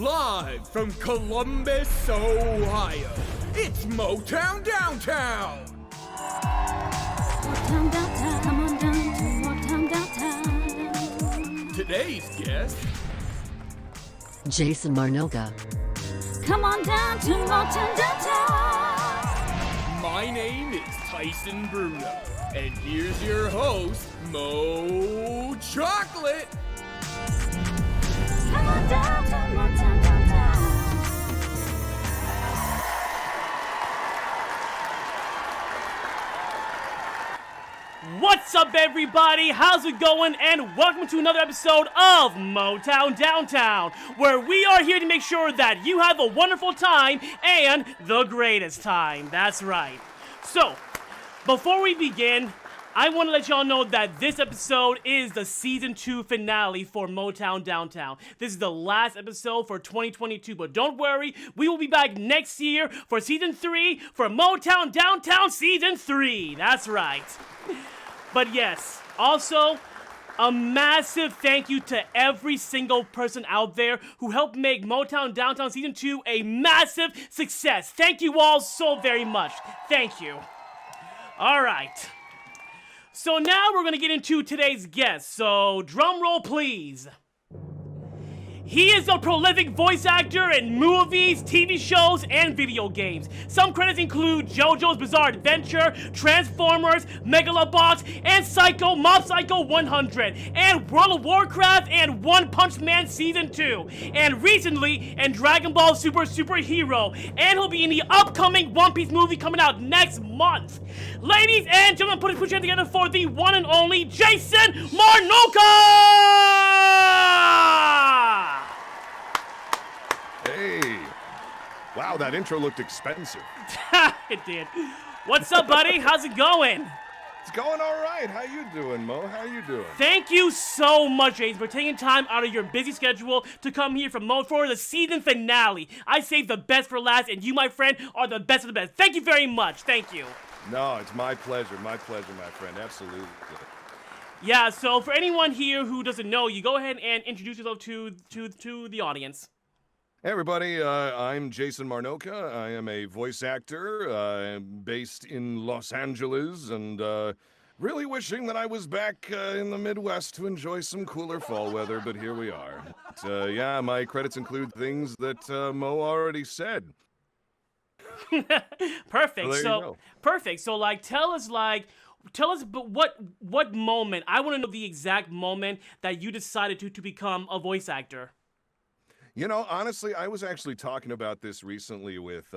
Live from Columbus, Ohio, it's Motown Downtown! Motown Downtown, come on down to Motown Downtown. Today's guest, Jason Marnocha. Come on down to Motown Downtown. My name is Tyson Bruno, and here's your host, Mo Chocolate! Come on down to Motown Downtown. What's up, everybody? How's it going? And welcome to another episode of Motown Downtown, where we are here to make sure that you have a wonderful time and the greatest time. That's right. So, before we begin, I want to let y'all know that this episode is the Season 2 finale for Motown Downtown. This is the last episode for 2022, but don't worry, we will be back next year for Season 3 for Motown Downtown Season 3. That's right. But yes, also, a massive thank you to every single person out there who helped make Motown Downtown Season 2 a massive success. Thank you all so very much. Thank you. All right. So now we're going to get into today's guest. So drum roll, please. He is a prolific voice actor in movies, TV shows, and video games. Some credits include JoJo's Bizarre Adventure, Transformers, Megalobox, and Mob Psycho 100, and World of Warcraft, and One Punch Man Season 2, and recently in Dragon Ball Superhero, and he'll be in the upcoming One Piece movie coming out next month. Ladies and gentlemen, put your hands together for the one and only Jason Marnocha! Hey, wow, that intro looked expensive. It did. What's up, buddy? How's it going? It's going all right. How you doing, Mo? How you doing? Thank you so much, Jason, for taking time out of your busy schedule to come here for the season finale. I saved the best for last, and you, my friend, are the best of the best. Thank you very much. Thank you. No, it's my pleasure, my friend. Absolutely. Yeah, so for anyone here who doesn't know you, go ahead and introduce yourself to the audience. Hey, everybody. I'm Jason Marnocha. I am a voice actor based in Los Angeles, and really wishing that I was back in the Midwest to enjoy some cooler fall weather, but here we are. But, yeah, my credits include things that Mo already said. Perfect. So perfect. So tell us what moment. I want to know the exact moment that you decided to become a voice actor. You know, honestly, I was actually talking about this recently with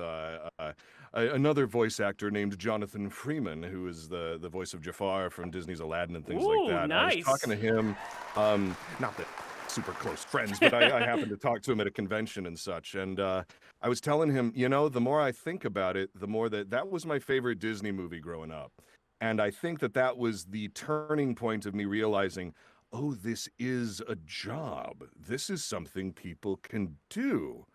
another voice actor named Jonathan Freeman, who is the voice of Jafar from Disney's Aladdin and things like that. Nice. I was talking to him, not that super close friends, but I happened to talk to him at a convention and such. And I was telling him, you know, the more I think about it, the more that was my favorite Disney movie growing up. And I think that was the turning point of me realizing, oh, this is a job. This is something people can do.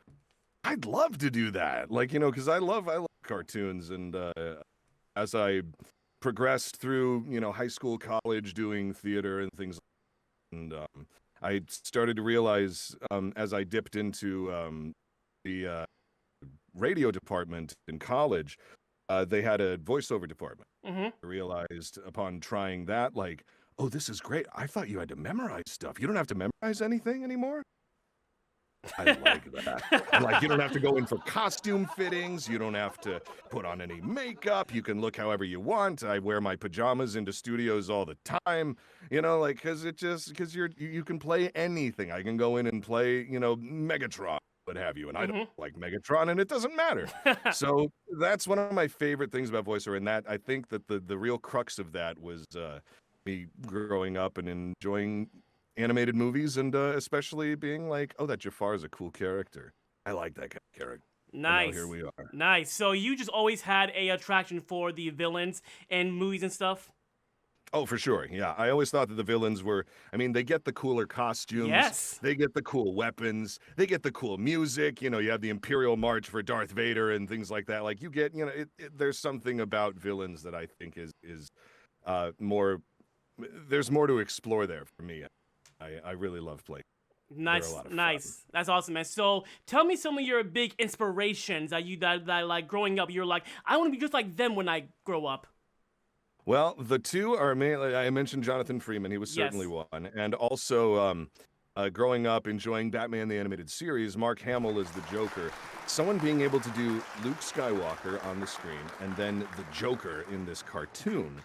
I'd love to do that. Like, you know, because I love cartoons. And as I progressed through, you know, high school, college, doing theater and things, and I started to realize as I dipped into the radio department in college, they had a voiceover department. Mm-hmm. I realized upon trying that, like, oh, this is great. I thought you had to memorize stuff. You don't have to memorize anything anymore? I like that. Like, you don't have to go in for costume fittings. You don't have to put on any makeup. You can look however you want. I wear my pajamas into studios all the time, you know, like, because you can play anything. I can go in and play, you know, Megatron, what have you, and I don't like Megatron, and it doesn't matter. So that's one of my favorite things about voiceover, and that I think that the real crux of that was me growing up and enjoying animated movies, and especially being like, oh, that Jafar is a cool character. I like that character. Nice. And now here we are. Nice. So you just always had a attraction for the villains in movies and stuff? Oh, for sure. Yeah. I always thought that the villains were, I mean, they get the cooler costumes. Yes. They get the cool weapons. They get the cool music. You know, you have the Imperial March for Darth Vader and things like that. Like, you get, you know, there's something about villains that I think is more, there's more to explore there for me. I really love playing. They're a Nice, lot of fun. nice. That's awesome, man. So tell me some of your big inspirations that like growing up. You're like, I want to be just like them when I grow up. Well, the two are mainly, I mentioned Jonathan Freeman. He was certainly Yes. one. And also, growing up enjoying Batman the Animated Series, Mark Hamill is the Joker. Someone being able to do Luke Skywalker on the screen and then the Joker in this cartoon,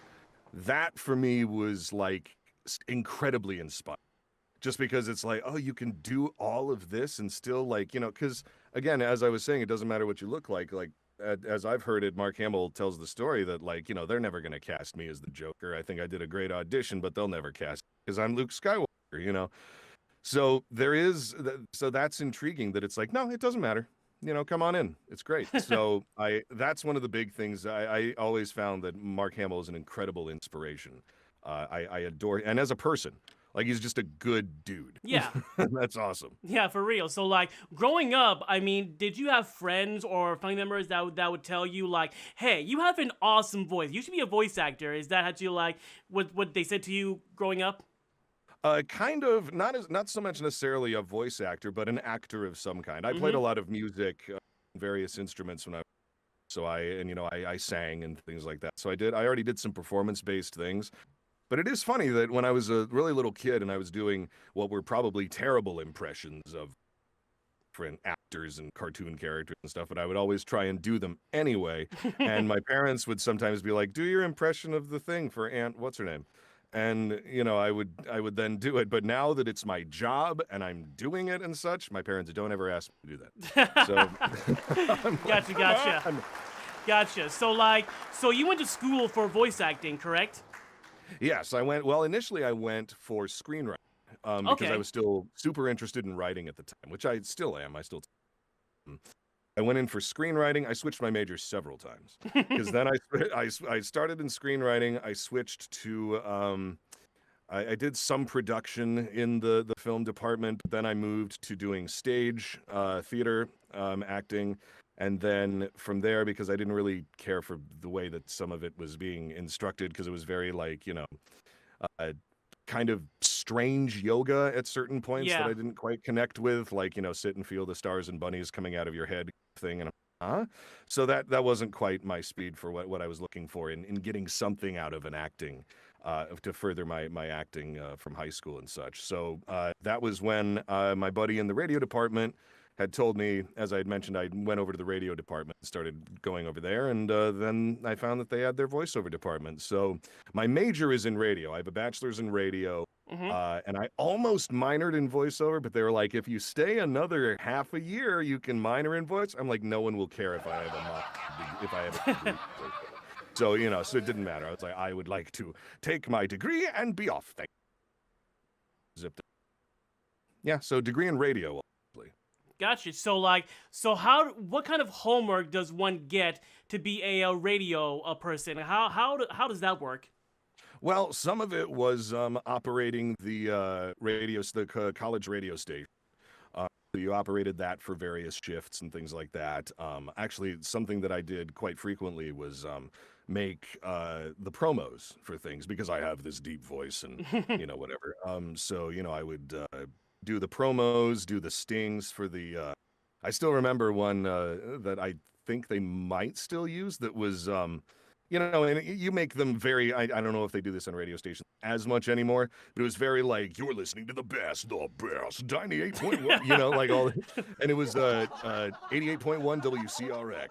that for me was like incredibly inspiring. Just because it's like, oh, you can do all of this and still like, because again, as I was saying, it doesn't matter what you look like. Like, as I've heard it, Mark Hamill tells the story that like, they're never going to cast me as the Joker. I think I did a great audition, but they'll never cast me because I'm Luke Skywalker. So so that's intriguing that it's like, no, it doesn't matter. Come on in. It's great. So that's one of the big things. I always found that Mark Hamill is an incredible inspiration. I adore, and as a person, like he's just a good dude. Yeah. That's awesome. Yeah, for real. So, like, growing up, I mean, did you have friends or family members that would tell you, like, hey, you have an awesome voice. You should be a voice actor. Is that how you, like, what they said to you growing up? Kind of, not so much necessarily a voice actor, but an actor of some kind. I played a lot of music, various instruments when I sang and things like that. So I already did some performance-based things. But it is funny that when I was a really little kid and I was doing what were probably terrible impressions of different actors and cartoon characters and stuff, but I would always try and do them anyway. And my parents would sometimes be like, do your impression of the thing for Aunt what's her name? And I would then do it. But now that it's my job and I'm doing it and such, my parents don't ever ask me to do that. So Gotcha, gotcha. Gotcha. So you went to school for voice acting, correct? Yes, initially I went for screenwriting because Okay. I was still super interested in writing at the time, which I still am. I went in for screenwriting. I switched my majors several times because then I started in screenwriting. I switched to I did some production in the film department, but then I moved to doing stage theater acting. And then from there, because I didn't really care for the way that some of it was being instructed, because it was very like, kind of strange yoga at certain points that Yeah. I didn't quite connect with, like, sit and feel the stars and bunnies coming out of your head thing. And so that wasn't quite my speed for what I was looking for in getting something out of an acting to further my acting from high school and such. So that was when my buddy in the radio department had told me, as I had mentioned, I went over to the radio department and started going over there, and then I found that they had their voiceover department. So my major is in radio. I have a bachelor's in radio, and I almost minored in voiceover, but they were like, if you stay another half a year, you can minor in voice. I'm like, no one will care if I have a degree. So, so it didn't matter. I was like, I would like to take my degree and be off. Thank you. Yeah, so degree in radio. Gotcha. So what kind of homework does one get to be a radio person? How does that work? Well, some of it was operating the college radio station. You operated that for various shifts and things like that. Actually, something that I did quite frequently was make the promos for things because I have this deep voice and whatever. So I would do the promos, do the stings for the. I still remember one that I think they might still use that was. And you make them very. I don't know if they do this on radio stations as much anymore, but it was very like you're listening to the best, 98.1. Like all, and it was 88.1 WCRX.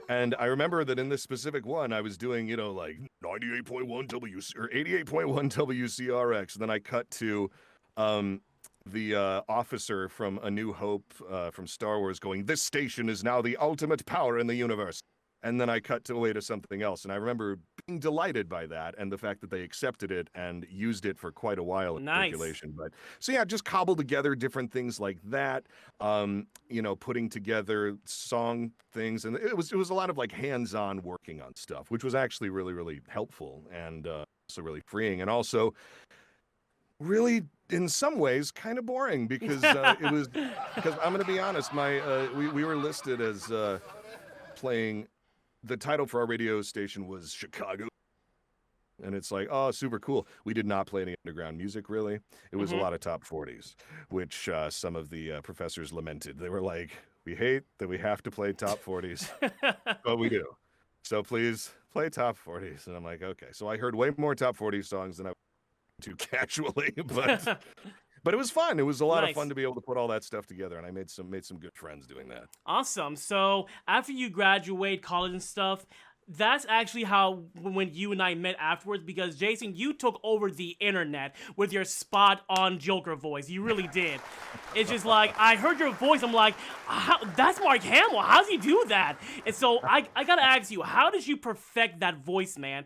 And I remember that in this specific one, I was doing, like 98.1 or 88.1 WCRX. And then I cut to the officer from A New Hope from Star Wars going, this station is now the ultimate power in the universe. And then I cut away to something else. And I remember being delighted by that and the fact that they accepted it and used it for quite a while in circulation. But so yeah, just cobbled together different things like that. Putting together song things, and it was a lot of like hands-on working on stuff, which was actually really, really helpful and also really freeing, and also really in some ways kind of boring because it was because I'm going to be honest, we were listed as playing. The title for our radio station was Chicago. And it's like, oh, super cool. We did not play any underground music, really. It was a lot of top 40s, which some of the professors lamented. They were like, we hate that we have to play top 40s, but we do. So please play top 40s. And I'm like, okay. So I heard way more top 40 songs than I too casually, but it was fun. It was a lot of fun to be able to put all that stuff together, and I made some good friends doing that. Awesome. So after you graduate college and stuff, that's actually how when you and I met afterwards, because Jason, you took over the internet with your spot on Joker voice. You really did. It's just like, I heard your voice, I'm like, that's Mark Hamill. How does he do that? And so I gotta ask you, how did you perfect that voice, man?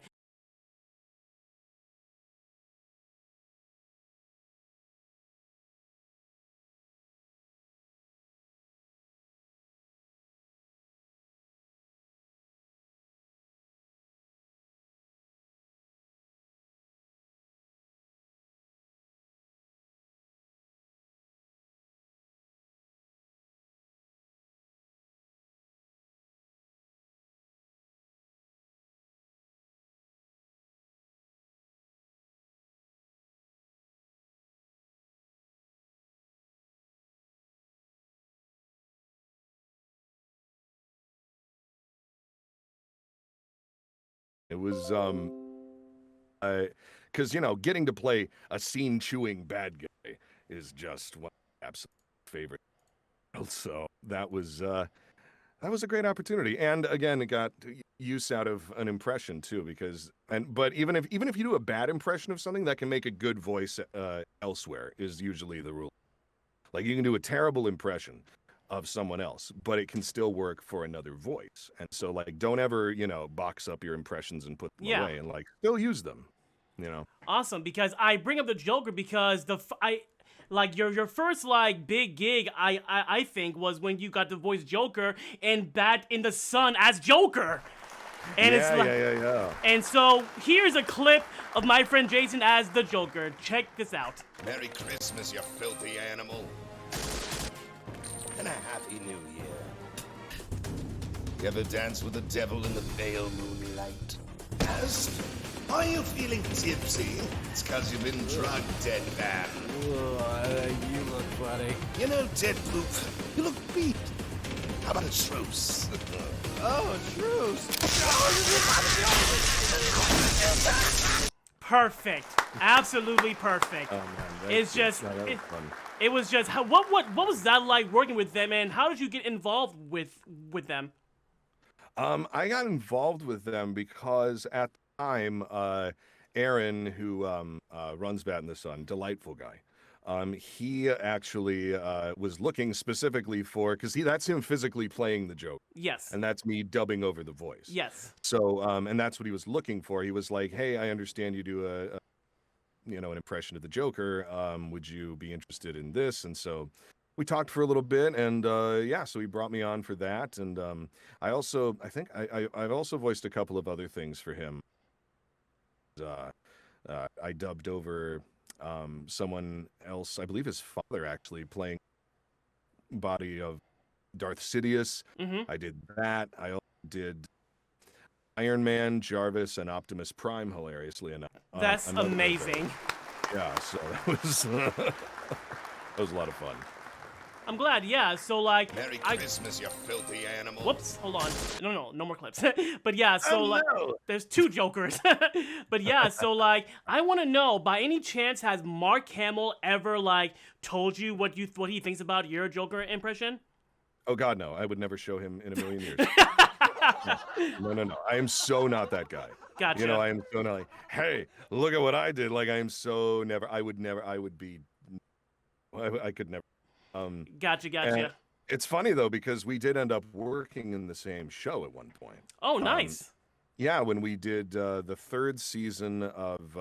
It was because getting to play a scene chewing bad guy is just one of my absolute favorite. So that was a great opportunity, and again, it got use out of an impression too. But even if you do a bad impression of something, that can make a good voice elsewhere is usually the rule. Like, you can do a terrible impression of someone else, but it can still work for another voice. And so, like, don't ever, box up your impressions and put them away, and like still use them, Awesome, because I bring up the Joker because your first like big gig I think was when you got to voice Joker in Bat in the Sun as Joker. And yeah. And so here's a clip of my friend Jason as the Joker. Check this out. Merry Christmas, you filthy animal. And a happy new year. You ever dance with the devil in the pale moonlight? Yes? Are you feeling tipsy? It's cause you've been drugged, dead man. You look funny. You know, dead Boop, you look beat. How about a truce? Oh, truce. Perfect. Absolutely perfect. Oh man, It's just it was just what was that like working with them, and how did you get involved with them? I got involved with them because at the time, Aaron, who runs Bat in the Sun, delightful guy. He actually was looking specifically for, because that's him physically playing the Joker. Yes. And that's me dubbing over the voice. Yes. So, and that's what he was looking for. He was like, hey, I understand you do an impression of the Joker. Would you be interested in this? And so we talked for a little bit, and so he brought me on for that. And I've also voiced a couple of other things for him. I dubbed over someone else, I believe his father, actually playing body of Darth Sidious. I did that. I also did Iron Man, Jarvis, and Optimus Prime, hilariously enough. That's amazing. Yeah, so that was that was a lot of fun. I'm glad, yeah. So like, Merry Christmas, you filthy animal. Whoops, hold on. No more clips. But yeah, so there's two Jokers. But yeah, so like, I want to know, by any chance, has Mark Hamill ever like told you what he thinks about your Joker impression? Oh God, no! I would never show him in a million years. No. I am so not that guy. Gotcha. I am so not like, hey, look at what I did. Like, I am so never. I could never. Gotcha. It's funny though, because we did end up working in the same show at one point. Oh, nice. Yeah, when we did the third season of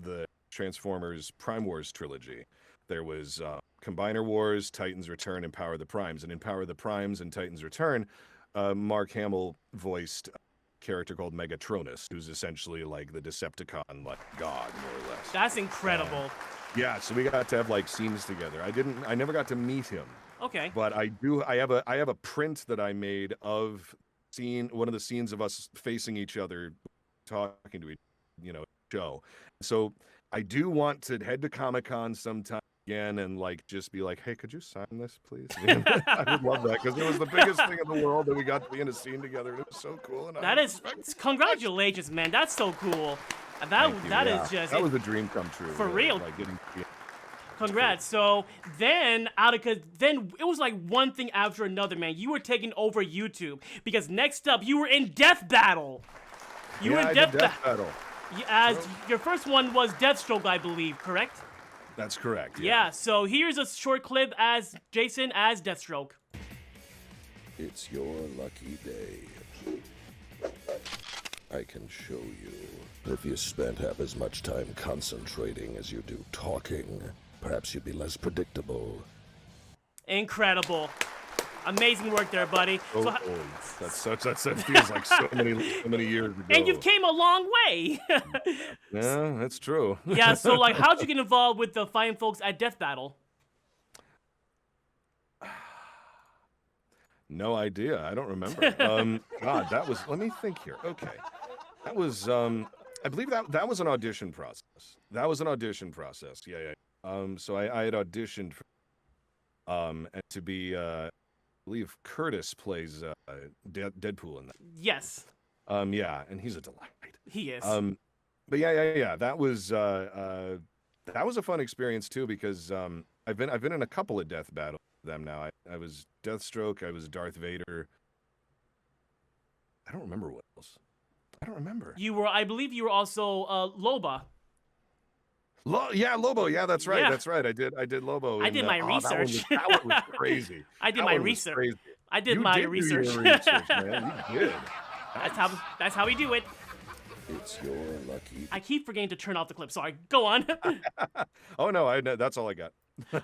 the Transformers Prime Wars trilogy, there was Combiner Wars, Titans Return, and Power of the Primes. And in Power of the Primes and Titans Return, Mark Hamill voiced a character called Megatronus, who's essentially like the Decepticon, like god, more or less. That's incredible. Yeah, so we got to have like scenes together. I never got to meet him. Okay. But I have a print that I made of one of the scenes of us facing each other, talking to each show. So I do want to head to Comic-Con sometime again and like just be like, hey, could you sign this, please? I would love that because it was the biggest thing in the world that we got to be in a scene together. And it was so cool. And That is, congratulations, man. That's so cool. That is just that was a dream come true. For really, real. Like getting. Congrats. So then then it was like one thing after another, man. You were taking over YouTube because next up you were in Death Battle. You were in Death Battle. As your first one was Deathstroke, I believe, correct? That's correct. Yeah. So here's a short clip as Jason as Deathstroke. It's your lucky day. I can show you. If you spent half as much time concentrating as you do talking, perhaps you'd be less predictable. Incredible. Amazing work there, buddy. That feels like so many years ago. And you've came a long way. Yeah, that's true. Yeah, so like how'd you get involved with the fine folks at Death Battle? No idea. I don't remember. God, that was. Let me think here. Okay, that was. I believe that was an audition process. That was an audition process. Yeah. So I had auditioned for, and to be. I believe Curtis plays Deadpool in that. Yes. Yeah, and he's a delight. He is. But yeah. That was a fun experience too because I've been in a couple of death battles with them now. I was Deathstroke. I was Darth Vader. I don't remember what else. I don't remember. I believe you were also Loba. Lobo. Yeah, that's right. Yeah. That's right. I did Lobo. I did my research. That one was crazy. I did my research. I did You my did research. Do your research, man. You did. That's how we do it. It's your lucky. I keep forgetting to turn off the clip. Sorry. Go on. Oh no, that's all I got.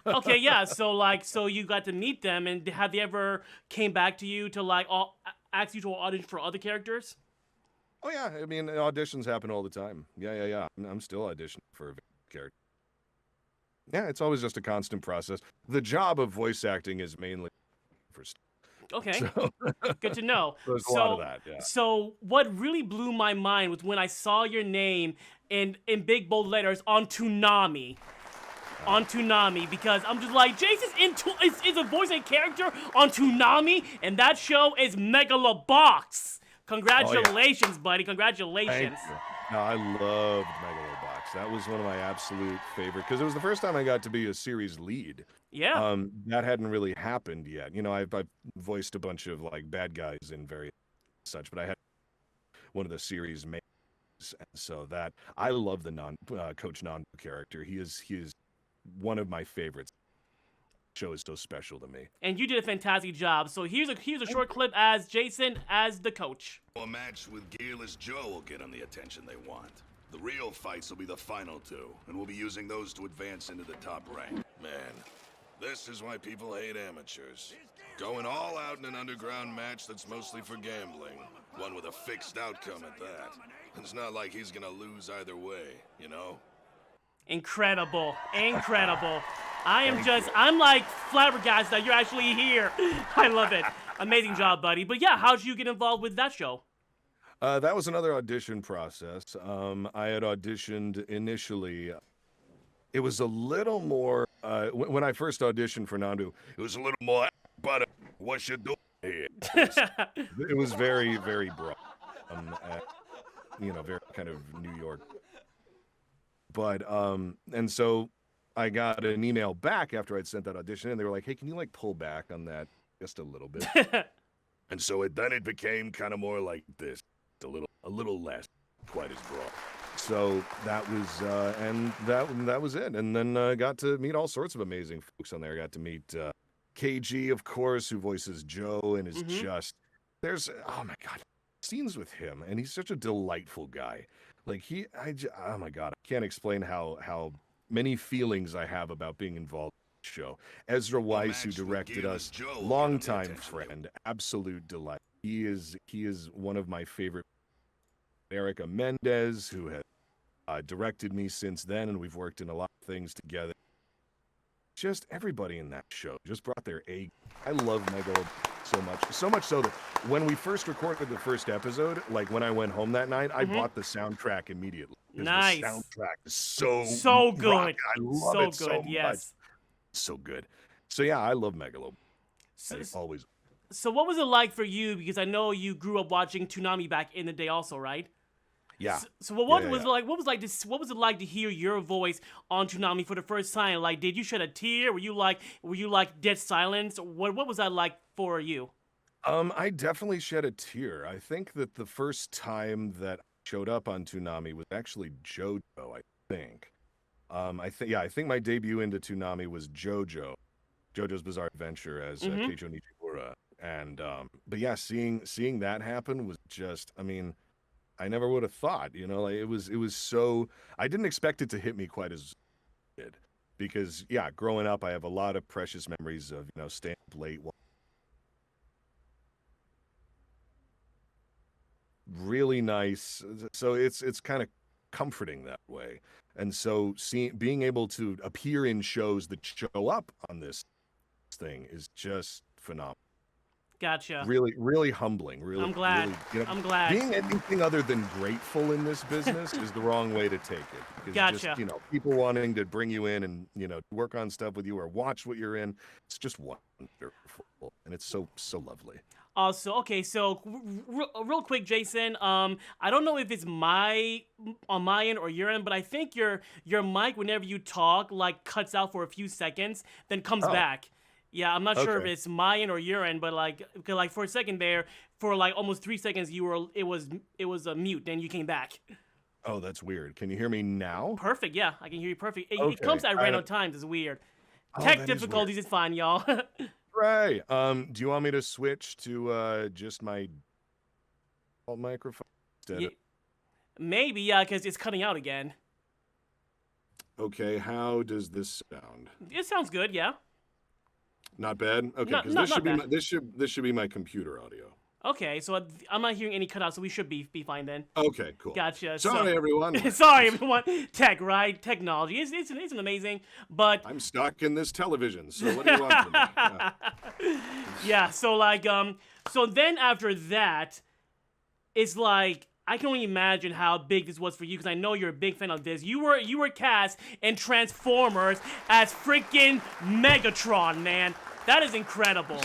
Okay, yeah. So you got to meet them, and have they ever came back to you to ask you to audition for other characters? Oh yeah, I mean auditions happen all the time. Yeah. I'm still auditioning for a character. Yeah, it's always just a constant process. The job of voice acting is mainly for. Okay, So, good to know. There's a lot of that, yeah. So what really blew my mind was when I saw your name in big bold letters on Toonami. On Toonami, because I'm just like, Jason's is a voice and character on Toonami, and that show is Megalobox. Congratulations, buddy. Congratulations. Thank you. No, I loved Megalobox. That was one of my absolute favorite because it was the first time I got to be a series lead. Yeah. That hadn't really happened yet. I've voiced a bunch of like bad guys in various such, but I had one of the series mains, and so that I love the Coach Nando character. He is one of my favorites. The show is so special to me. And you did a fantastic job. So here's a short clip as Jason as the coach. A match with Gearless Joe will get them the attention they want. The real fights will be the final two, and we'll be using those to advance into the top rank. Man, this is why people hate amateurs. Going all out in an underground match that's mostly for gambling. One with a fixed outcome at that. It's not like he's gonna lose either way, you know? Incredible. I'm like flabbergasted that you're actually here. I love it. Amazing job, buddy. But yeah, how'd you get involved with that show? That was another audition process. I had auditioned initially. It was a little more, when I first auditioned for Nando, it was a little more, but what you doing here? It was very, very broad. Very kind of New York. But, and so I got an email back after I'd sent that audition, and they were like, hey, can you like pull back on that just a little bit? And so then it became kind of more like this. A little less, quite as broad. So that was, and that was it. And then got to meet all sorts of amazing folks on there. Got to meet KG, of course, who voices Joe, and is just oh my God, scenes with him, and he's such a delightful guy. Like oh my God, I can't explain how many feelings I have about being involved in the show. Ezra Weiss, who directed us, longtime friend, absolute delight. He is one of my favorite. Erica Mendez, who has directed me since then, and we've worked in a lot of things together. Just everybody in that show just brought their A. I love So much so that when we first recorded the first episode, like when I went home that night, I bought the soundtrack immediately. 'Cause Nice. The soundtrack is so good. rockin'. I love it so much. Yes. So good. So yeah, I love Megalo. So, I always. so what was it like for you? Because I know you grew up watching Toonami back in the day, also, right? Yeah. So what Yeah, was yeah. it like? What was it like to hear your voice on Toonami for the first time? Like, did you shed a tear? Were you like dead silence? What was that like for you? I definitely shed a tear. I think that the first time that I showed up on Toonami was actually JoJo, I think. I think my debut into Toonami was JoJo's Bizarre Adventure as Keicho Nishimura. And but yeah, seeing that happen was just, I mean, I never would have thought, like it was so, I didn't expect it to hit me quite as it did. Because yeah, growing up I have a lot of precious memories of, staying up late, really nice. So it's kind of comforting that way. And so being able to appear in shows that show up on this thing is just phenomenal. Gotcha. Really, really humbling. Really, I'm glad. Really, I'm glad. Being anything other than grateful in this business is the wrong way to take it. Because Gotcha. just, people wanting to bring you in and, work on stuff with you or watch what you're in, it's just wonderful. And it's so lovely. Also, okay, so real quick, Jason. I don't know if it's on my end or your end, but I think your mic, whenever you talk, like cuts out for a few seconds, then comes back. Yeah, I'm not sure if it's my end or your end, but like for a second there, for like almost 3 seconds, it was a mute, then you came back. Oh, that's weird. Can you hear me now? Perfect. Yeah, I can hear you perfect. It Okay, comes at random times. It's weird. Oh, Tech that is difficulties is fine, y'all. Right. Do you want me to switch to just my default microphone? Maybe, yeah, because it's cutting out again. Okay, how does this sound? It sounds good, yeah. Not bad. Okay, because this should be my computer audio. Okay, so I'm not hearing any cutouts, so we should be fine then. Okay, cool. Gotcha. Sorry, everyone. Sorry, everyone. Tech, right? Technology. It's amazing, but I'm stuck in this television. So what do you want from me? yeah. So like, so then after that, it's like I can only imagine how big this was for you because I know you're a big fan of this. You were cast in Transformers as freaking Megatron, man. That is incredible.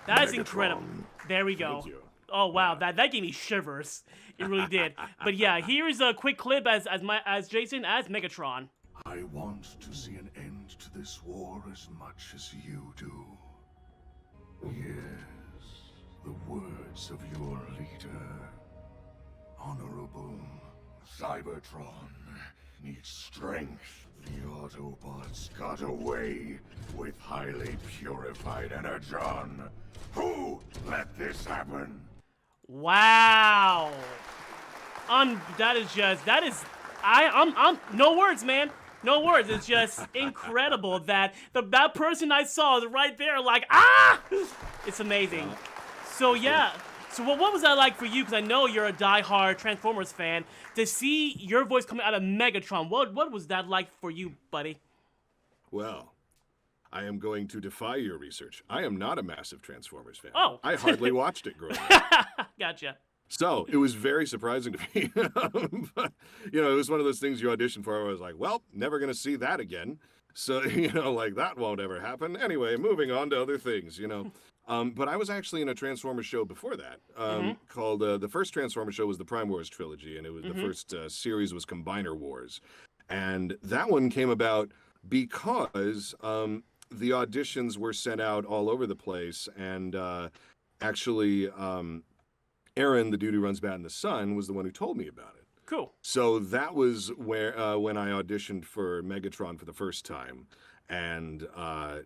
That is incredible. There we go. Thank you. Oh wow, that gave me shivers. It really did. But yeah, here's a quick clip as Jason as Megatron. I want to see an end to this war as much as you do. Yes, the words of your leader. Honorable Cybertron needs strength. The Autobots got away with highly purified energon. Who let this happen? Wow. I'm no words, man. No words. It's just incredible that that person I saw is right there like, it's amazing. So yeah. So what was that like for you? Because I know you're a die-hard Transformers fan. To see your voice coming out of Megatron, what was that like for you, buddy? Well, I am going to defy your research. I am not a massive Transformers fan. Oh. I hardly watched it growing up. Gotcha. So it was very surprising to me. But, it was one of those things you audition for. I was like, well, never going to see that again. So, like that won't ever happen. Anyway, moving on to other things, But I was actually in a Transformers show before that called, the first Transformers show was the Prime Wars trilogy, and it was the first series was Combiner Wars. And that one came about because the auditions were sent out all over the place, and actually Aaron, the dude who runs Bat in the Sun, was the one who told me about it. Cool. So that was where when I auditioned for Megatron for the first time. And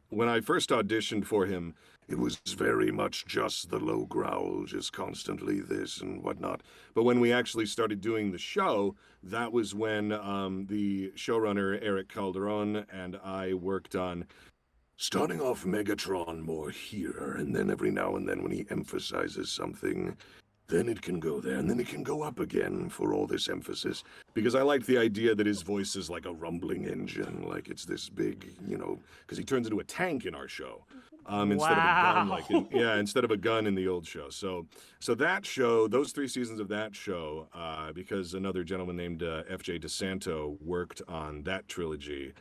when I first auditioned for him, it was very much just the low growl, just constantly this and whatnot. But when we actually started doing the show, that was when the showrunner, Eric Calderon, and I worked on starting off Megatron more here, and then every now and then when he emphasizes something, then it can go there, and then it can go up again for all this emphasis. Because I liked the idea that his voice is like a rumbling engine, like it's this big, because he turns into a tank in our show. instead of a gun, Wow. instead of a gun in the old show. So that show, those 3 seasons of that show, because another gentleman named F.J. DeSanto worked on that trilogy.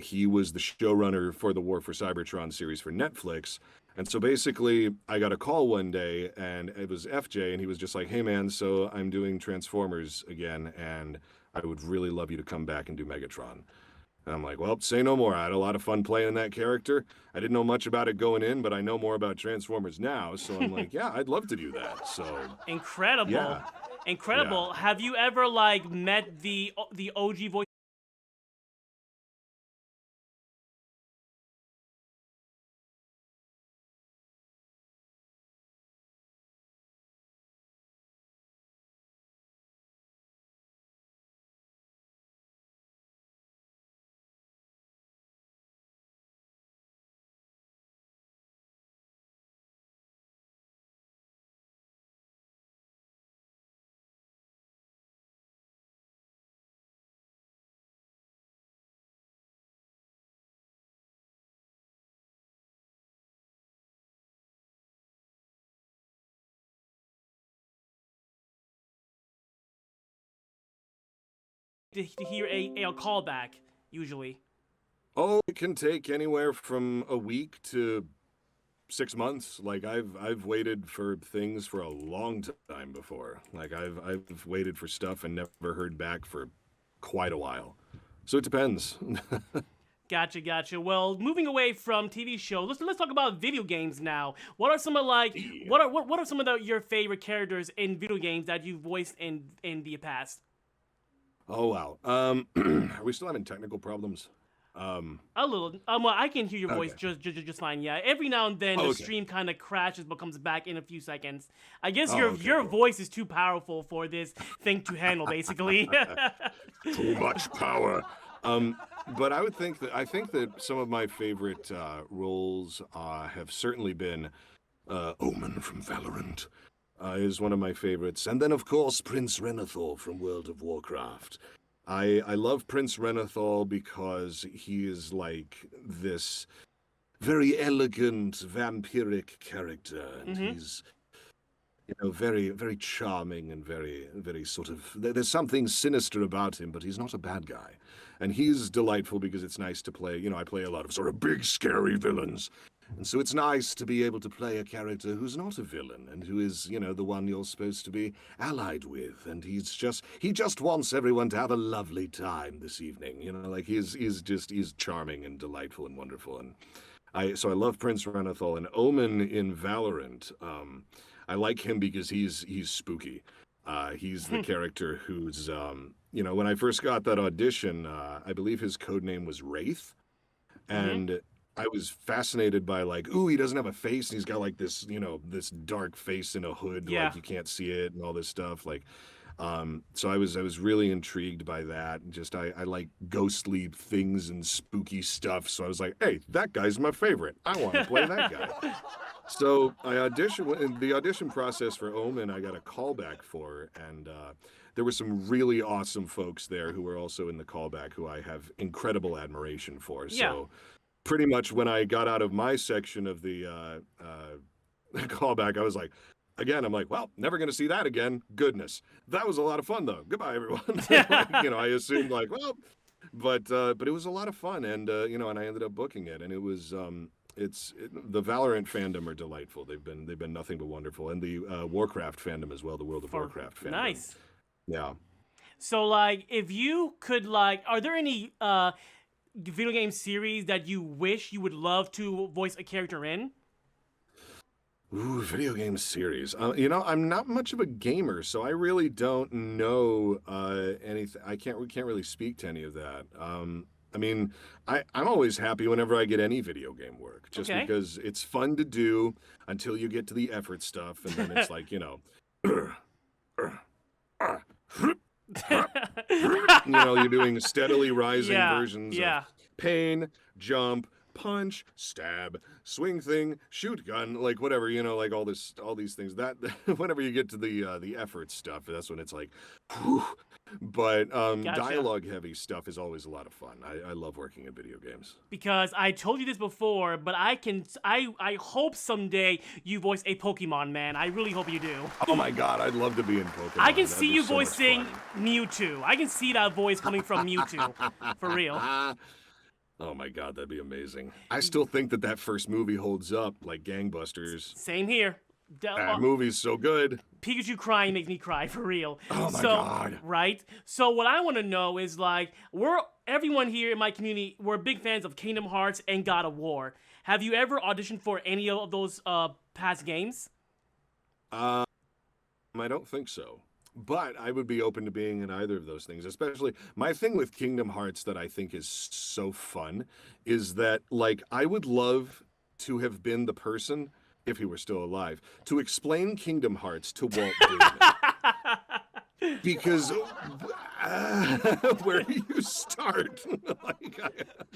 He was the showrunner for the War for Cybertron series for Netflix. And so basically, I got a call one day, and it was FJ, and he was just like, "Hey, man, so I'm doing Transformers again, and I would really love you to come back and do Megatron." And I'm like, "Well, say no more. I had a lot of fun playing that character. I didn't know much about it going in, but I know more about Transformers now." So I'm like, "Yeah, I'd love to do that." So Incredible. Yeah. Incredible. Have you ever like met the OG voice to hear a callback usually? Oh, it can take anywhere from a week to 6 months. Like I've waited for things for a long time before. Like I've waited for stuff and never heard back for quite a while. So it depends. Gotcha, gotcha. Well, moving away from TV shows, let's talk about video games now. What are some of like what are some of your favorite characters in video games that you've voiced in the past? Oh wow. Are we still having technical problems? A little. Well, I can hear your voice Okay. just fine. Yeah. Every now and then the Okay. stream kind of crashes but comes back in a few seconds. I guess Oh, okay, your cool. voice is too powerful for this thing to handle, basically. Too much power. But I think that some of my favorite roles have certainly been Omen from Valorant. Is one of my favorites, and then of course Prince Renathal from World of Warcraft. I love Prince Renathal because he is like this very elegant vampiric character, and he's very very charming and very sort of there's something sinister about him, but he's not a bad guy, and he's delightful because it's nice to play. I play a lot of sort of big scary villains. And so it's nice to be able to play a character who's not a villain and who is, the one you're supposed to be allied with. And he just wants everyone to have a lovely time this evening. Like he's charming and delightful and wonderful. And so I love Prince Renathal. And Omen in Valorant. I like him because he's spooky. He's the character who's, when I first got that audition, I believe his code name was Wraith. And I was fascinated by like, ooh, he doesn't have a face, and he's got like this, this dark face in a hood, Yeah. like you can't see it, and all this stuff. Like, so I was really intrigued by that. And just I like ghostly things and spooky stuff. So I was like, hey, that guy's my favorite. I want to play that guy. So I auditioned. In the audition process for Omen, I got a callback for, and there were some really awesome folks there who were also in the callback who I have incredible admiration for. Yeah. So pretty much when I got out of my section of the callback, I was like, I'm like, well, never going to see that again. Goodness. That was a lot of fun, though. Goodbye, everyone. I assumed like, well, but it was a lot of fun. And, and I ended up booking it. And it was, the Valorant fandom are delightful. They've been nothing but wonderful. And the Warcraft fandom as well, the World of Warcraft fandom. Nice. Yeah. So like, if you could like, are there any video game series that you wish you would love to voice a character in? Ooh, video game series. I'm not much of a gamer, so I really don't know anything. I can't really speak to any of that. I'm always happy whenever I get any video game work, just Okay. because it's fun to do until you get to the effort stuff, and then it's like, you're doing steadily rising Yeah, versions yeah. of pain, jump, punch, stab, swing thing, shoot gun, like whatever, like all these things. That whenever you get to the effort stuff, that's when it's like, whew. But Gotcha. dialogue heavy stuff is always a lot of fun. I love working in video games. Because I told you this before, but I hope someday you voice a Pokemon, man. I really hope you do. Oh my god, I'd love to be in Pokemon. I can That'd see be you so much voicing fun. Mewtwo. I can see that voice coming from Mewtwo. For real. Oh my god, that'd be amazing. I still think that first movie holds up like gangbusters. Same here. That movie's so good. Pikachu crying makes me cry, for real. Oh my god. Right? So what I want to know is, like, everyone here in my community, we're big fans of Kingdom Hearts and God of War. Have you ever auditioned for any of those past games? I don't think so. But I would be open to being in either of those things. Especially, my thing with Kingdom Hearts that I think is so fun is that, like, I would love to have been the person, if he were still alive, to explain Kingdom Hearts to Walt Disney. Because where do you start?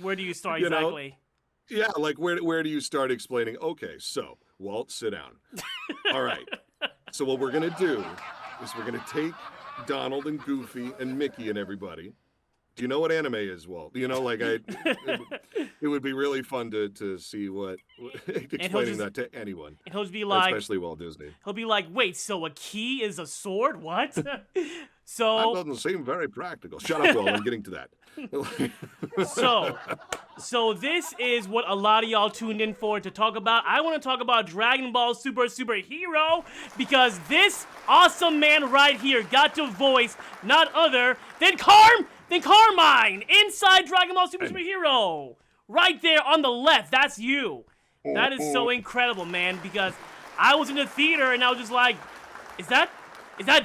Where do you start exactly? Yeah, like where do you start explaining? Okay, so Walt, sit down. All right. So what we're gonna do is we're gonna take Donald and Goofy and Mickey and everybody. Do you know what anime is, Walt? It would be really fun to see what explaining that to anyone. And he'll just be like, especially Walt Disney. He'll be like, wait, so a key is a sword? What? That So doesn't seem very practical. Shut up, Walt. I'm getting to that. so this is what a lot of y'all tuned in for to talk about. I want to talk about Dragon Ball Superhero because this awesome man right here got to voice not other than Carmine inside Dragon Ball Superhero. Right there on the left, that's you. That is so incredible, man, because I was in the theater and I was just like, is that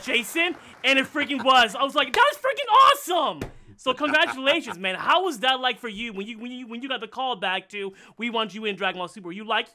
Jason? And it freaking was. I was like, that's freaking awesome. So congratulations, man. How was that like for you when you got the call back to we want you in Dragon Ball Super? Were you like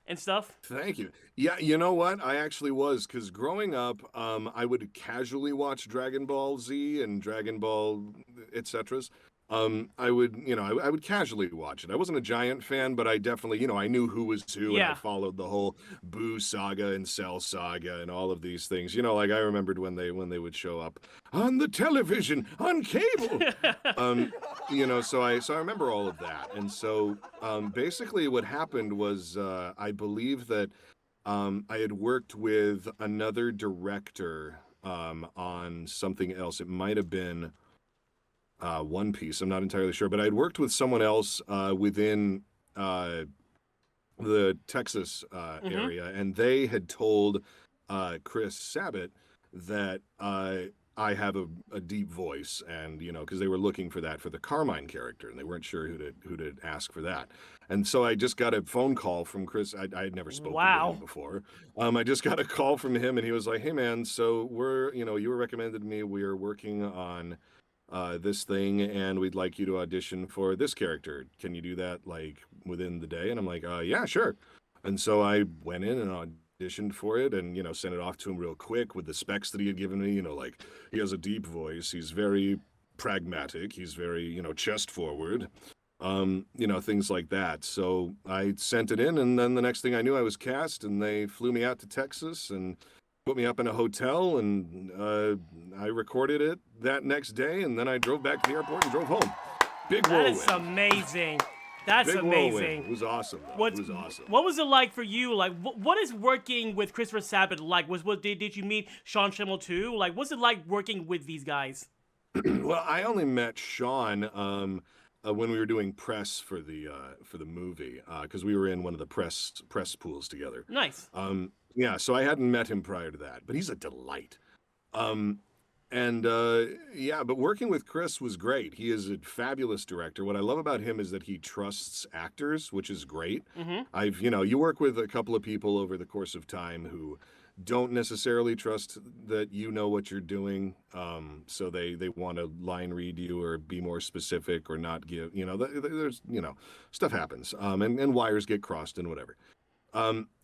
and stuff? Thank you. Yeah, you know what? I actually was, because growing up, I would casually watch Dragon Ball Z and Dragon Ball, etc. I would casually watch it. I wasn't a giant fan, but I definitely, I knew who was who, and I followed the whole Boo saga and Cell saga and all of these things. Like I remembered when they would show up on the television, on cable. So I remember all of that. And so basically what happened was I believe that I had worked with another director on something else. It might have been One Piece. I'm not entirely sure, but I'd worked with someone else within the Texas area, and they had told Chris Sabat that I have a deep voice, and because they were looking for that for the Carmine character, and they weren't sure who to ask for that. And so I just got a phone call from Chris. I had never spoken to him before. I just got a call from him, and he was like, "Hey man, so you were recommended to me. We are working on this thing, and we'd like you to audition for this character. Can you do that like within the day?" And I'm like, "Yeah, sure." And so I went in and auditioned for it, and sent it off to him real quick with the specs that he had given me. Like, he has a deep voice, he's very pragmatic, he's very chest forward, things like that. So I sent it in, and then the next thing I knew, I was cast, and they flew me out to Texas and put me up in a hotel, and I recorded it that next day, and then I drove back to the airport and drove home. Big whirlwind. That's amazing. That's Big amazing. Whirlwind. It was awesome, though. It was awesome. What was it like for you? Like, what is working with Christopher Sabat like? Did you meet Sean Schemmel too? Like, what's it like working with these guys? Well, I only met Sean when we were doing press for the movie, because we were in one of the press pools together. Nice. Yeah, so I hadn't met him prior to that, but he's a delight. But working with Chris was great. He is a fabulous director. What I love about him is that he trusts actors, which is great. Mm-hmm. You work with a couple of people over the course of time who don't necessarily trust that you know what you're doing, so they want to line read you or be more specific or not give, there's, stuff happens, and wires get crossed and whatever.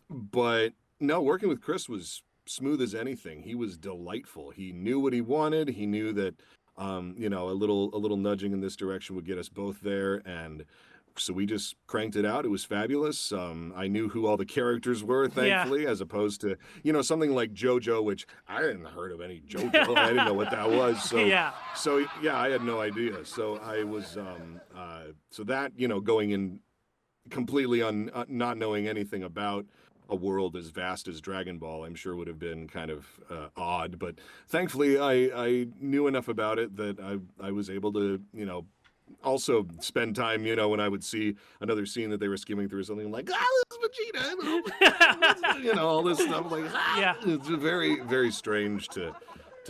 But no, working with Chris was smooth as anything. He was delightful. He knew what he wanted. He knew that, a little nudging in this direction would get us both there. And So we just cranked it out. It was fabulous. I knew who all the characters were, thankfully, as opposed to, something like JoJo, which I hadn't heard of any JoJo. I didn't know what that was. So, Yeah. I had no idea. So I was, so that, going in completely not knowing anything about a world as vast as Dragon Ball, I'm sure would have been kind of odd. But thankfully, I knew enough about it that I was able to, also spend time, when I would see another scene that they were skimming through something like, this is Vegeta, all this stuff. Like, Yeah. It's very, very strange to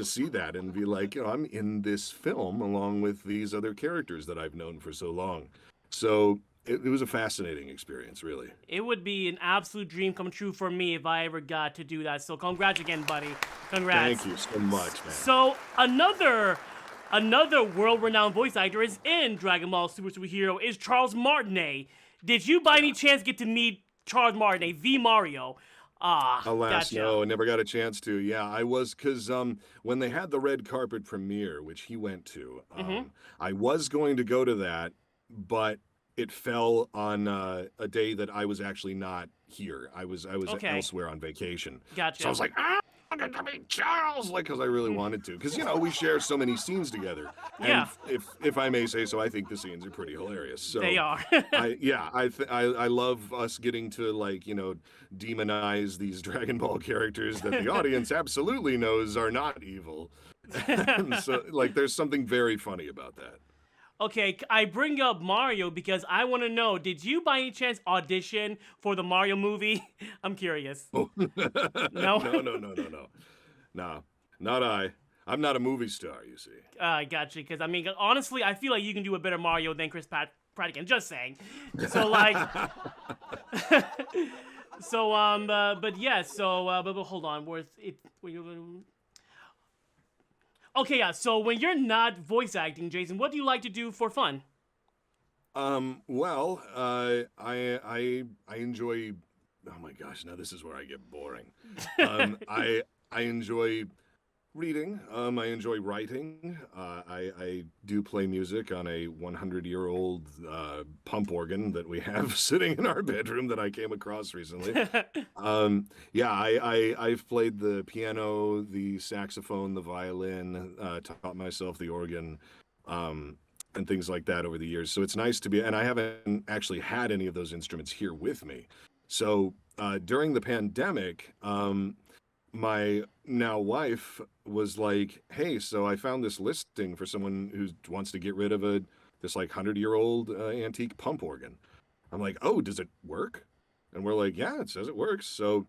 see that and be like, I'm in this film along with these other characters that I've known for so long. So it was a fascinating experience, really. It would be an absolute dream come true for me if I ever got to do that. So congrats again, buddy. Congrats. Thank you so much, man. So another world-renowned voice actor is in Dragon Ball Super Hero is Charles Martinet. Did you by any chance get to meet Charles Martinet, the Mario? Alas, gotcha. no, I never got a chance to. Yeah, I was, because when they had the red carpet premiere, which he went to, I was going to go to that, but it fell on a day that I was actually not here. I was Okay. elsewhere on vacation. Gotcha. So I was like, I get to meet Charles, because I really wanted to, because we share so many scenes together. And Yeah. if I may say so, I think the scenes are pretty hilarious. So They are. I love us getting to demonize these Dragon Ball characters that the audience absolutely knows are not evil. And so there's something very funny about that. Okay, I bring up Mario because I want to know, did you by any chance audition for the Mario movie? I'm curious. Oh. No? No, not I. I'm not a movie star, you see. I got you, because honestly, I feel like you can do a better Mario than Chris Pratt. Just saying. So but hold on, okay, yeah. So when you're not voice acting, Jason, what do you like to do for fun? Well, I enjoy. Oh my gosh! Now this is where I get boring. I enjoy reading. I enjoy writing. I do play music on a 100-year-old pump organ that we have sitting in our bedroom that I came across recently. I've played the piano, the saxophone, the violin, taught myself the organ, and things like that over the years. So it's nice to be, and I haven't actually had any of those instruments here with me. So during the pandemic, my now wife was like, hey, so I found this listing for someone who wants to get rid of this 100-year-old antique pump organ. I'm like, oh, does it work? And we're like, yeah, it says it works. So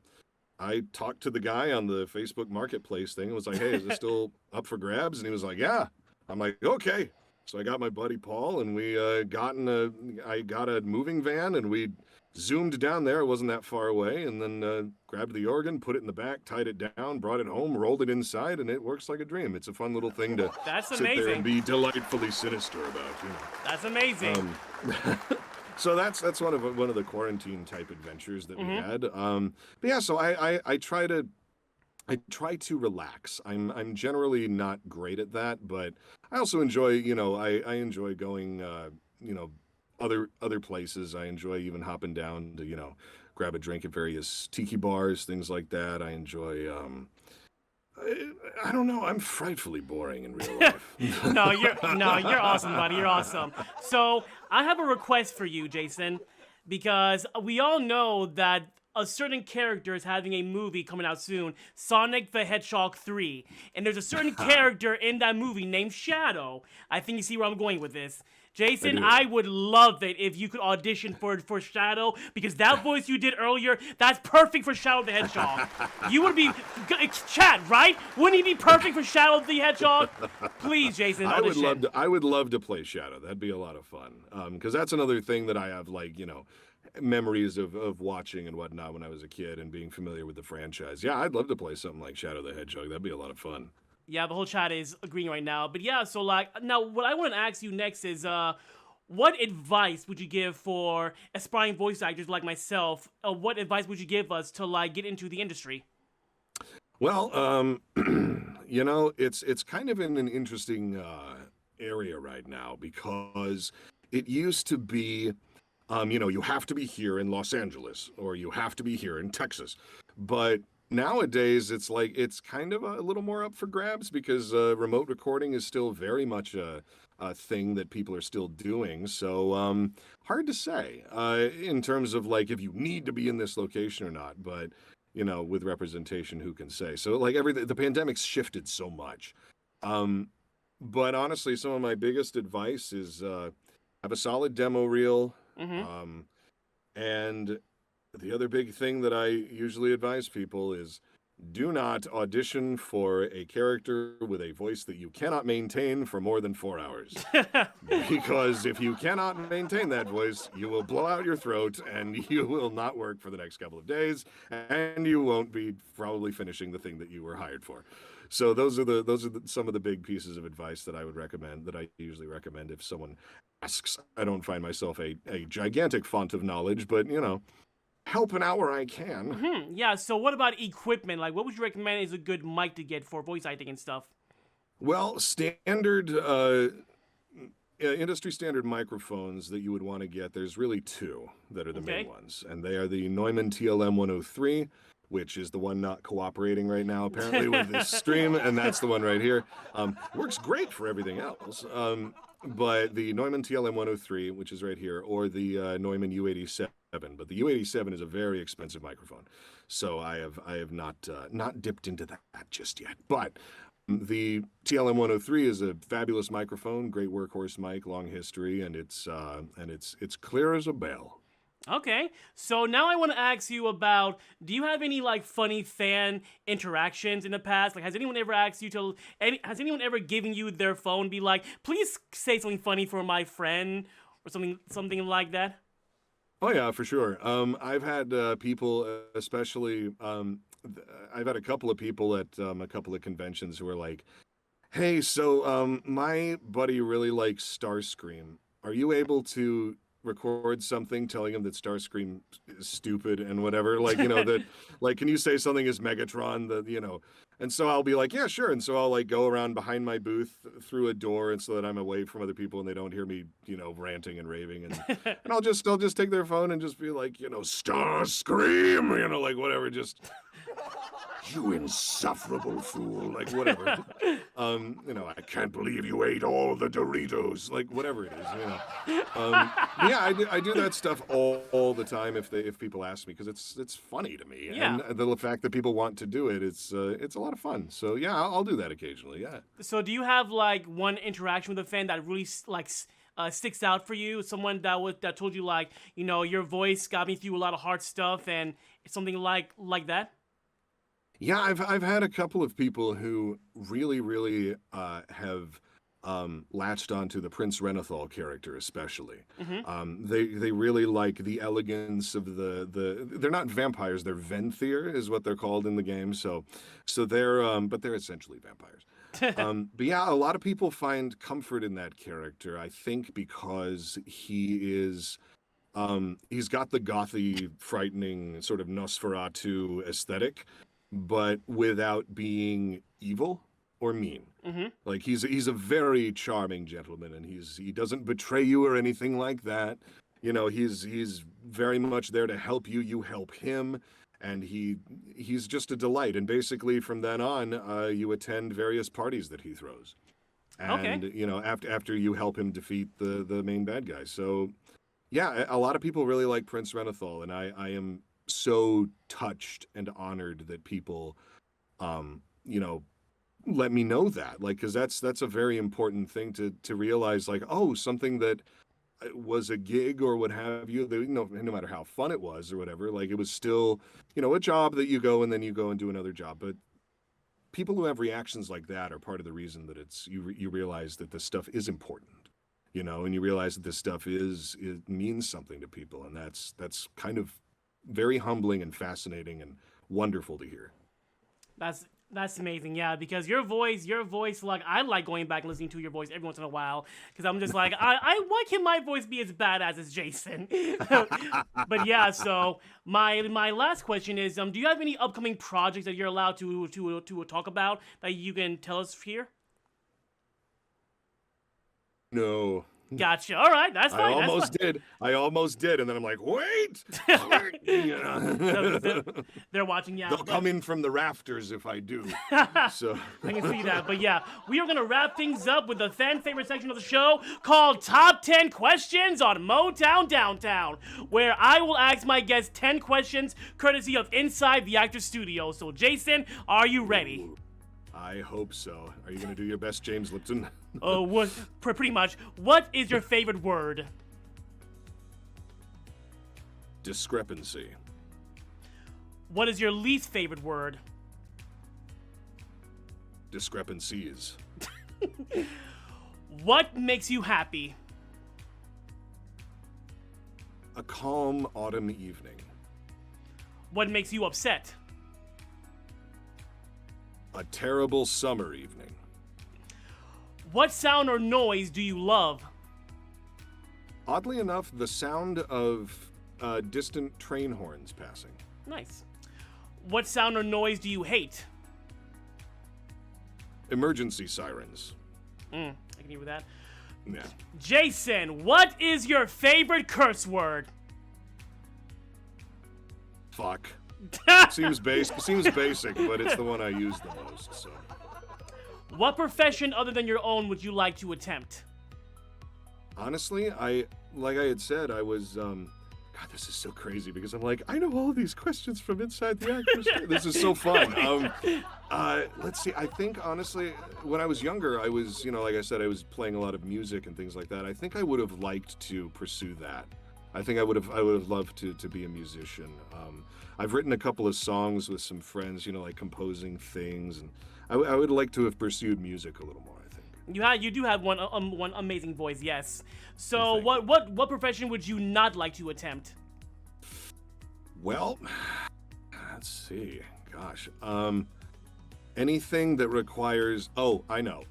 I talked to the guy on the Facebook Marketplace thing and was like, hey, is this still up for grabs? And he was like, yeah. I'm like, okay. So I got my buddy Paul, and we I got a moving van, and we zoomed down there. It wasn't that far away, and then grabbed the organ, put it in the back, tied it down, brought it home, rolled it inside, and it works like a dream. It's a fun little thing to sit there and be delightfully sinister about. That's amazing. So that's one of the quarantine type adventures that we had. But yeah, so I try to relax. I'm generally not great at that, but I also enjoy, I enjoy going, other places. I enjoy even hopping down to, grab a drink at various tiki bars, things like that. I enjoy, I don't know. I'm frightfully boring in real life. No, you're awesome, buddy. You're awesome. So I have a request for you, Jason, because we all know that a certain character is having a movie coming out soon, Sonic the Hedgehog 3. And there's a certain character in that movie named Shadow. I think you see where I'm going with this. Jason, I would love it if you could audition for Shadow, because that voice you did earlier, that's perfect for Shadow the Hedgehog. You would be, Chad, right? Wouldn't he be perfect for Shadow the Hedgehog? Please, Jason, audition. I would love to play Shadow. That'd be a lot of fun. Because that's another thing that I have, memories of watching and whatnot when I was a kid and being familiar with the franchise. Yeah, I'd love to play something like Shadow the Hedgehog. That'd be a lot of fun. Yeah, the whole chat is agreeing right now. But yeah, so now what I want to ask you next is, what advice would you give for aspiring voice actors like myself? What advice would you give us to get into the industry? Well, it's kind of in an interesting area right now, because it used to be You have to be here in Los Angeles or you have to be here in Texas. But nowadays, it's like it's kind of a little more up for grabs because remote recording is still very much a thing that people are still doing. So hard to say in terms of like if you need to be in this location or not. But with representation, who can say? So like the pandemic's shifted so much. But honestly, some of my biggest advice is have a solid demo reel. And the other big thing that I usually advise people is do not audition for a character with a voice that you cannot maintain for more than 4 hours. Because if you cannot maintain that voice, you will blow out your throat and you will not work for the next couple of days and you won't be probably finishing the thing that you were hired for. So those are some of the big pieces of advice that I would recommend, that I usually recommend if someone asks. I don't find myself a gigantic font of knowledge, but helping out where I can. Yeah, so what about equipment? Like, what would you recommend is a good mic to get for voice acting and stuff? Well, standard industry standard microphones that you would want to get, there's really two that are the main ones, and they are the Neumann TLM 103, which is the one not cooperating right now apparently with this stream, and that's the one right here. Works great for everything else. But the Neumann TLM 103, which is right here, or the Neumann U87. But the U87 is a very expensive microphone, so I have not dipped into that just yet. But the TLM 103 is a fabulous microphone, great workhorse mic, long history, and it's clear as a bell. Okay, so now I want to ask you about, do you have any like funny fan interactions in the past? Like, has anyone ever asked you has anyone ever given you their phone, be like, please say something funny for my friend, or something like that? Oh yeah, for sure. I've had people, especially, I've had a couple of people at a couple of conventions who are like, hey, so my buddy really likes Starscream. Are you able to record something telling him that Starscream is stupid and whatever, like that, like, can you say something as Megatron, that and so I'll be like, yeah, sure. And so I'll like go around behind my booth through a door, and so that I'm away from other people and they don't hear me ranting and raving, and and I'll just take their phone and just be like, Starscream, like whatever, just you insufferable fool, like whatever. I can't believe you ate all the Doritos, like whatever it is, yeah, I do that stuff all the time if people ask me, because it's funny to me. Yeah. And the fact that people want to do it, it's a lot of fun. So yeah, I'll do that occasionally. Yeah. So do you have like one interaction with a fan that really sticks out for you? Someone that told you like, your voice got me through a lot of hard stuff, and something like that? Yeah, I've had a couple of people who really have latched onto the Prince Renathal character, especially. They really like the elegance of they're not vampires, they're Venthyr is what they're called in the game. So they're but they're essentially vampires. But yeah, a lot of people find comfort in that character, I think, because he is he's got the gothy, frightening sort of Nosferatu aesthetic, but without being evil or mean. Like he's a very charming gentleman, and he doesn't betray you or anything like that. He's very much there to help you. You help him, and he's just a delight. And basically from then on, you attend various parties that he throws. And after you help him defeat the main bad guy. So yeah, a lot of people really like Prince Renathal, and I am so touched and honored that people let me know that, like, because that's a very important thing to realize, like, oh, something that was a gig or what have you, no matter how fun it was or whatever, like, it was still a job that you go and do another job. But people who have reactions like that are part of the reason that it's you realize that this stuff is important, and you realize that this stuff it means something to people, and that's kind of very humbling and fascinating and wonderful to hear. That's amazing, yeah, because your voice, like, I like going back and listening to your voice every once in a while, because I'm just like, why can't my voice be as badass as Jason? But yeah, so my last question is, do you have any upcoming projects that you're allowed to talk about that you can tell us here? No, Gotcha. All right, that's fine. I almost did, and then I'm like, wait. You know. They're watching. Yeah, They'll come in from the rafters if I do. So I can see that. But yeah, we are going to wrap things up with the fan favorite section of the show called Top 10 Questions on Motown Downtown, where I will ask my guests 10 questions courtesy of Inside the Actors Studio. So, Jason, are you ready? I hope so. Are you going to do your best, James Lipton? Oh, pretty much. What is your favorite word? Discrepancy. What is your least favorite word? Discrepancies. What makes you happy? A calm autumn evening. What makes you upset? A terrible summer evening. What sound or noise do you love? Oddly enough, the sound of distant train horns passing. Nice. What sound or noise do you hate? Emergency sirens. I can hear with that. Yeah. Jason, what is your favorite curse word? Fuck. Seems basic, but it's the one I use the most, so. What profession other than your own would you like to attempt? Honestly, like I had said, I was, God, this is so crazy because I'm like, I know all of these questions from Inside the Actors. This is so fun. Let's see, I think, honestly, when I was younger, I was, like I said, I was playing a lot of music and things like that. I think I would have liked to pursue that. I think I would have loved to be a musician. I've written a couple of songs with some friends, like composing things, and I would like to have pursued music a little more, I think. You do have one amazing voice, yes. So what profession would you not like to attempt? Well, let's see. Gosh, anything that requires. Oh, I know.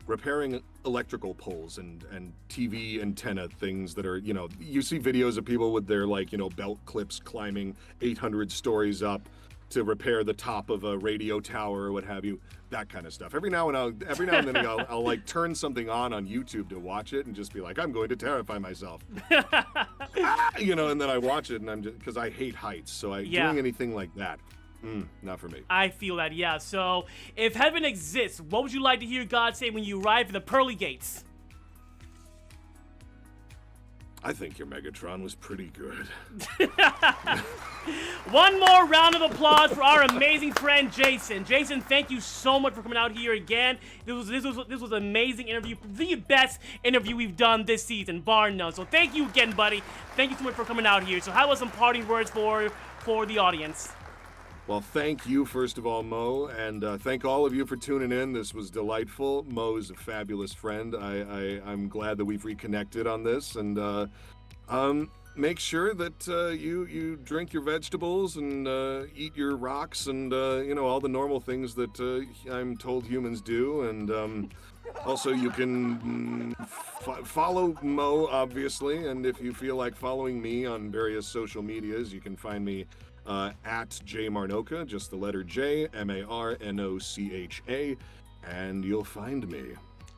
Repairing electrical poles and TV antenna things that are, you see videos of people with their belt clips climbing 800 stories up to repair the top of a radio tower or what have you, that kind of stuff. Every now and then I'll turn something on YouTube to watch it and just be like, I'm going to terrify myself. And then I watch it and I'm just, because I hate heights, so doing anything like that, not for me. I feel that, yeah. So, if heaven exists, what would you like to hear God say when you arrive at the pearly gates? I think your Megatron was pretty good. One more round of applause for our amazing friend Jason. Jason, thank you so much for coming out here again. This was an amazing interview, the best interview we've done this season, bar none. So thank you again, buddy. Thank you so much for coming out here. So how about some parting words for the audience? Well, thank you, first of all, Mo, and thank all of you for tuning in. This was delightful. Mo is a fabulous friend. I'm glad that we've reconnected on this, and make sure that you drink your vegetables and eat your rocks and all the normal things that I'm told humans do, and also you can follow Mo, obviously, and if you feel like following me on various social medias, you can find me at Marnocha, just the letter J, Marnocha, and you'll find me.